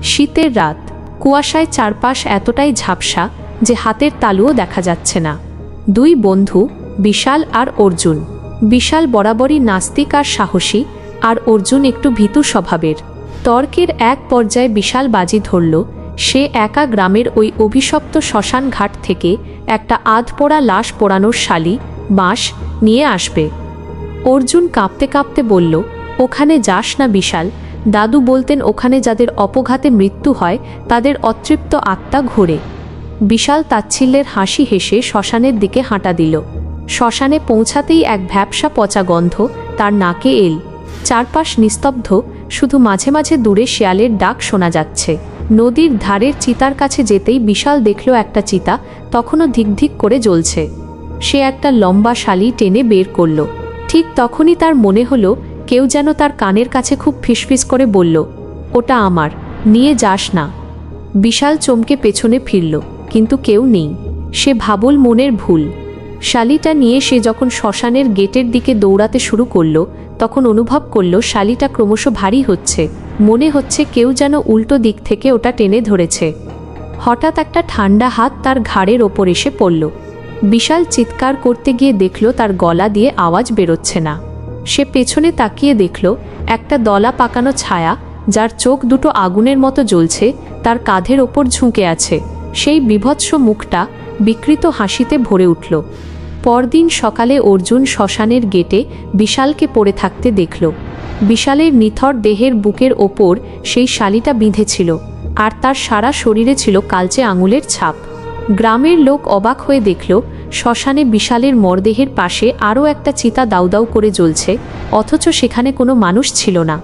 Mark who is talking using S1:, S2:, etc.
S1: শীতের রাত, কুয়াশায় চারপাশ এতটাই ঝাপসা যে হাতের তালুও দেখা যাচ্ছে না। দুই বন্ধু, বিশাল আর অর্জুন। বিশাল বরাবরই নাস্তিক আর সাহসী, আর অর্জুন একটু ভীতু স্বভাবের। তর্কের এক পর্যায়ে বিশাল বাজি ধরল সে একা গ্রামের ওই অভিশপ্ত শ্মশান ঘাট থেকে একটা আধপোড়া লাশ পোড়ানোর শালি বাঁশ নিয়ে আসবে। অর্জুন কাঁপতে কাঁপতে বলল, ওখানে যাস না বিশাল, দাদু বলতেন ওখানে যাদের অপঘাতে মৃত্যু হয় তাদের অতৃপ্ত আত্মা ঘোরে। বিশাল তাচ্ছিল্যের হাসি হেসে শ্মশানের দিকে হাঁটা দিল। শ্মশানে পৌঁছাতেই এক ভ্যাপসা পচা গন্ধ তার নাকে এল। চারপাশ নিস্তব্ধ, শুধু মাঝে মাঝে দূরে শিয়ালের ডাক শোনা যাচ্ছে। নদীর ধারের চিতার কাছে যেতেই বিশাল দেখল একটা চিতা তখনও ধিকধিক করে জ্বলছে। সে একটা লম্বা শালি টেনে বের করল। ঠিক তখনই তার মনে হলো কেউ যেন তার কানের কাছে খুব ফিসফিস করে বলল, ওটা আমার, নিয়ে যাস না। বিশাল চমকে পেছনে ফিরল, কিন্তু কেউ নেই। সে ভাবল মনের ভুল। শালিটা নিয়ে সে যখন শ্মশানের গেটের দিকে দৌড়াতে শুরু করল তখন অনুভব করল শালিটা ক্রমশ ভারী হচ্ছে। মনে হচ্ছে কেউ যেন উল্টো দিক থেকে ওটা টেনে ধরেছে। হঠাৎ একটা ঠান্ডা হাত তার ঘাড়ের ওপর এসে পড়ল। বিশাল চিৎকার করতে গিয়ে দেখল তার গলা দিয়ে আওয়াজ বেরোচ্ছে না। সে পেছনে তাকিয়ে দেখল একটা দলা পাকানো ছায়া, যার চোখ দুটো আগুনের মতো জ্বলছে, তার কাঁধের ওপর ঝুঁকে আছে। সেই বিভৎস মুখটা বিকৃত হাসিতে ভরে উঠল। পরদিন সকালে অর্জুন শ্মশানের গেটে বিশালকে পড়ে থাকতে দেখল। বিশালের নিথর দেহের বুকের ওপর সেই শালিটা বিঁধেছিল, আর তার সারা শরীরে ছিল কালচে আঙুলের ছাপ। গ্রামের লোক অবাক হয়ে দেখল শ্মশানে বিশালের মরদেহের পাশে আরও একটা চিতা দাউদাউ করে জ্বলছে, অথচ সেখানে কোনো মানুষ ছিল না।